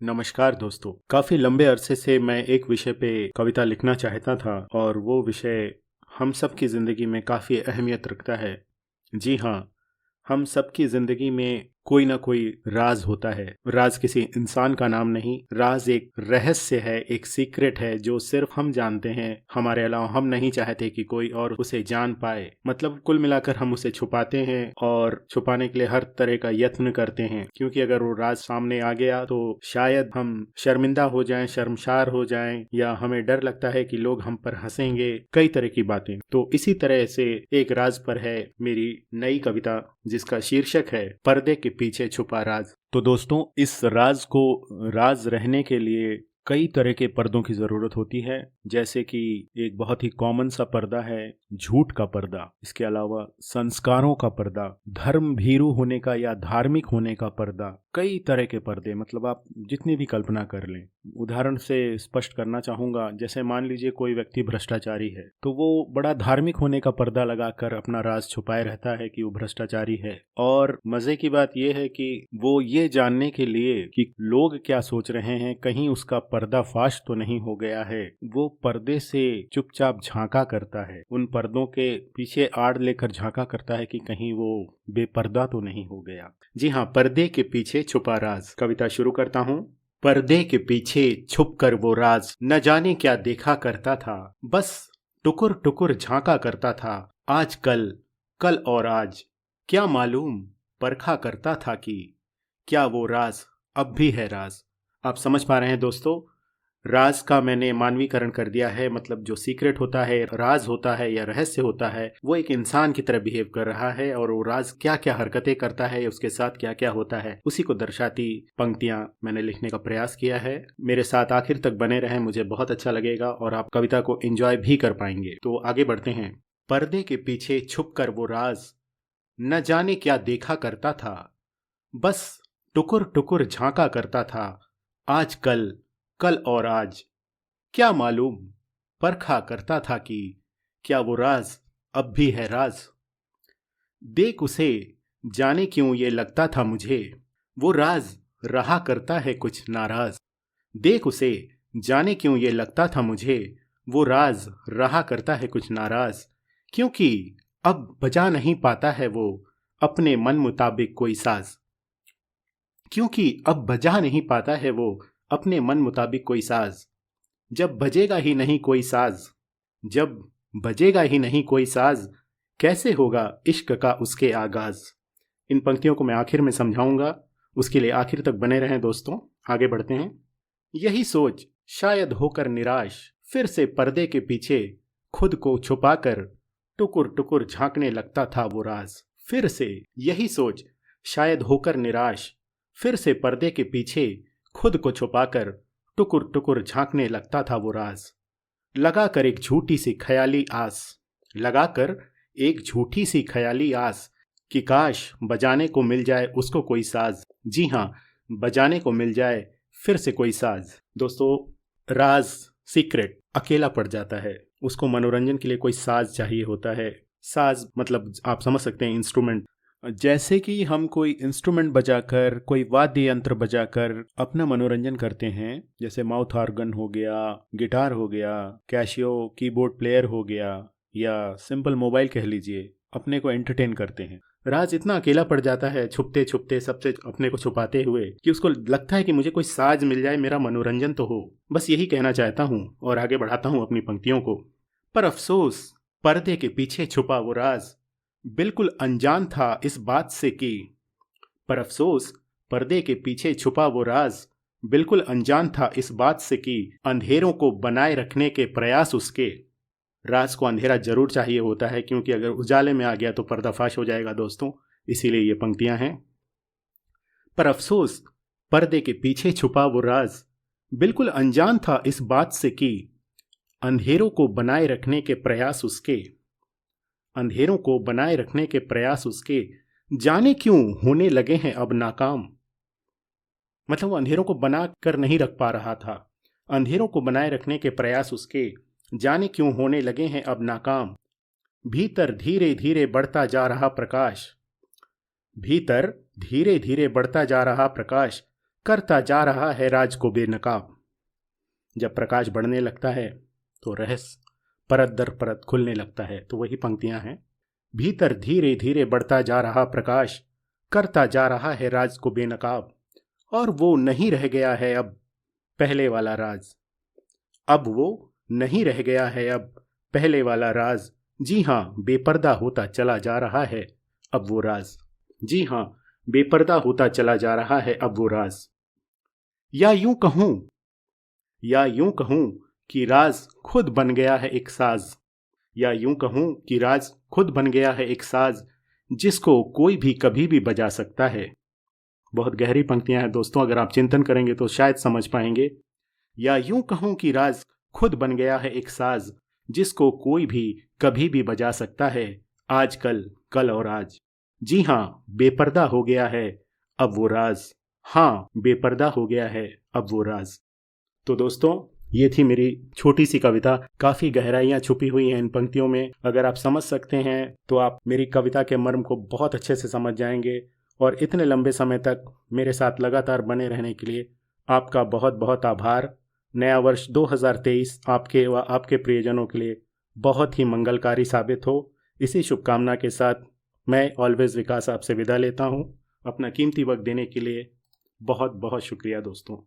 नमस्कार दोस्तों। काफी लंबे अरसे से मैं एक विषय पे कविता लिखना चाहता था और वो विषय हम सब की जिंदगी में काफी अहमियत रखता है। जी हाँ, हम सब की जिंदगी में कोई ना कोई राज होता है। राज किसी इंसान का नाम नहीं, राज एक रहस्य है, एक सीक्रेट है जो सिर्फ हम जानते हैं। हमारे अलावा हम नहीं चाहते कि कोई और उसे जान पाए। मतलब कुल मिलाकर हम उसे छुपाते हैं और छुपाने के लिए हर तरह का यत्न करते हैं, क्योंकि अगर वो राज सामने आ गया तो शायद हम शर्मिंदा हो जाएं, शर्मसार हो जाएं, या हमें डर लगता है कि लोग हम पर हंसेंगे, कई तरह की बातें। तो इसी तरह से एक राज पर है मेरी नई कविता, जिसका शीर्षक है पर्दे के पीछे छुपा राज। तो दोस्तों, इस राज को राज रहने के लिए कई तरह के पर्दों की जरूरत होती है। जैसे कि एक बहुत ही कॉमन सा पर्दा है झूठ का पर्दा। इसके अलावा संस्कारों का पर्दा, धर्म भीरू होने का या धार्मिक होने का पर्दा, कई तरह के पर्दे, मतलब आप जितनी भी कल्पना कर लें। उदाहरण से स्पष्ट करना चाहूंगा, जैसे मान लीजिए कोई व्यक्ति भ्रष्टाचारी है तो वो बड़ा धार्मिक होने का पर्दा लगाकर अपना राज छुपाए रहता है कि वो भ्रष्टाचारी है। और मजे की बात यह है कि वो ये जानने के लिए कि लोग क्या सोच रहे हैं, कहीं उसका पर्दाफाश तो नहीं हो गया है, वो पर्दे से चुपचाप झांका करता है। उन पर्दों के पीछे आड़ लेकर झांका करता है कि कहीं वो बेपर्दा तो नहीं हो गया। जी हाँ, पर्दे के पीछे छुपा राज। कविता शुरू करता हूँ। पर्दे के पीछे छुप कर वो राज न जाने क्या देखा करता था, बस टुकुर टुकुर झांका करता था। आज कल, कल और आज, क्या मालूम परखा करता था कि क्या वो राज अब भी है राज। आप समझ पा रहे हैं दोस्तों, राज का मैंने मानवीकरण कर दिया है। मतलब जो सीक्रेट होता है, राज होता है या रहस्य होता है, वो एक इंसान की तरह बिहेव कर रहा है, और वो राज क्या क्या हरकतें करता है, उसके साथ क्या क्या होता है, उसी को दर्शाती पंक्तियां मैंने लिखने का प्रयास किया है। मेरे साथ आखिर तक बने रहें, मुझे बहुत अच्छा लगेगा और आप कविता को एंजॉय भी कर पाएंगे। तो आगे बढ़ते हैं। पर्दे के पीछे छुप कर वो राज न जाने क्या देखा करता था, बस टुकुर टुकुर झांका करता था। आज कल, कल और आज, क्या मालूम परखा करता था कि क्या वो राज अब भी है राज। देख उसे, जाने क्यों ये लगता था मुझे, वो राज रहा करता है कुछ नाराज। देख उसे, जाने क्यों ये लगता था मुझे, वो राज रहा करता है कुछ नाराज। क्योंकि अब बजा नहीं पाता है वो अपने मन मुताबिक कोई साज। क्योंकि अब बजा नहीं पाता है वो अपने मन मुताबिक कोई साज। जब बजेगा ही नहीं कोई साज, जब बजेगा ही नहीं कोई साज, कैसे होगा इश्क का उसके आगाज। इन पंक्तियों को मैं आखिर में समझाऊंगा, उसके लिए आखिर तक बने रहें दोस्तों। आगे बढ़ते हैं। यही सोच शायद होकर निराश, फिर से पर्दे के पीछे खुद को छुपाकर टुकुर टुकुर झांकने लगता था वो राज। फिर से यही सोच शायद होकर निराश, फिर से पर्दे के पीछे खुद को छुपाकर टुकुर टुकुर झांकने लगता था वो राज। लगाकर एक झूठी सी ख्याली आस, लगाकर एक झूठी सी ख्याली आस, कि काश बजाने को मिल जाए उसको कोई साज। जी हाँ, बजाने को मिल जाए फिर से कोई साज। दोस्तों, राज, सीक्रेट अकेला पड़ जाता है, उसको मनोरंजन के लिए कोई साज चाहिए होता है। साज मतलब आप समझ सकते हैं, इंस्ट्रूमेंट। जैसे कि हम कोई इंस्ट्रूमेंट बजाकर, कोई वाद्य यंत्र बजाकर अपना मनोरंजन करते हैं, जैसे माउथ ऑर्गन हो गया, गिटार हो गया, कैशियो कीबोर्ड प्लेयर हो गया, या सिंपल मोबाइल कह लीजिए, अपने को एंटरटेन करते हैं। राज इतना अकेला पड़ जाता है, छुपते छुपते, सबसे अपने को छुपाते हुए, कि उसको लगता है कि मुझे कोई साज मिल जाए, मेरा मनोरंजन तो हो। बस यही कहना चाहता हूँ और आगे बढ़ाता हूँ अपनी पंक्तियों को। पर अफसोस, पर्दे के पीछे छुपा वो राज बिल्कुल अनजान था इस बात से कि, पर अफसोस, पर्दे के पीछे छुपा वो राज बिल्कुल अनजान था इस बात से कि अंधेरों को बनाए रखने के प्रयास उसके। राज को अंधेरा जरूर चाहिए होता है, क्योंकि अगर उजाले में आ गया तो पर्दाफाश हो जाएगा दोस्तों। इसीलिए ये पंक्तियां हैं। पर अफसोस, पर्दे के पीछे छुपा वो राज बिल्कुल अनजान था इस बात से कि अंधेरों को बनाए रखने के प्रयास उसके, अंधेरों को बनाए रखने के प्रयास उसके जाने क्यों होने लगे हैं अब नाकाम। मतलब वो अंधेरों को बना कर नहीं रख पा रहा था, अंधेरों को बनाए रखने के प्रयास उसके जाने क्यों होने लगे हैं अब नाकाम। भीतर धीरे धीरे बढ़ता जा रहा प्रकाश, भीतर धीरे धीरे बढ़ता जा रहा प्रकाश, करता जा रहा है राज को बेनकाब। जब प्रकाश बढ़ने लगता है तो रहस्य परत दर परत खुलने लगता है। तो वही पंक्तियां हैं। भीतर धीरे धीरे बढ़ता जा रहा प्रकाश करता जा रहा है राज को बेनकाब, और वो नहीं रह गया है अब पहले वाला राज। अब वो नहीं रह गया है अब पहले वाला राज। जी हाँ, बेपर्दा होता चला जा रहा है अब वो राज। जी हाँ, बेपर्दा होता चला जा रहा है अब वो राज। या यूं कहूं कि राज खुद बन गया है एक साज। या यूं कहूं कि राज खुद बन गया है एक साज, जिसको कोई भी कभी भी बजा सकता है। बहुत गहरी पंक्तियां हैं दोस्तों, अगर आप चिंतन करेंगे तो शायद समझ पाएंगे। या यूं कहूं कि राज खुद बन गया है एक साज, जिसको कोई भी कभी भी बजा सकता है, आजकल कल और आज। जी हाँ, बेपर्दा हो गया है अब वो राज। हाँ, बेपर्दा हो गया है अब वो राज। तो दोस्तों, ये थी मेरी छोटी सी कविता। काफी गहराइयां छुपी हुई हैं इन पंक्तियों में। अगर आप समझ सकते हैं तो आप मेरी कविता के मर्म को बहुत अच्छे से समझ जाएंगे। और इतने लंबे समय तक मेरे साथ लगातार बने रहने के लिए आपका बहुत बहुत आभार। नया वर्ष 2023 आपके व आपके प्रियजनों के लिए बहुत ही मंगलकारी साबित हो, इसी शुभकामना के साथ मैं ऑलवेज विकास आपसे विदा लेता हूँ। अपना कीमती वक्त देने के लिए बहुत बहुत शुक्रिया दोस्तों।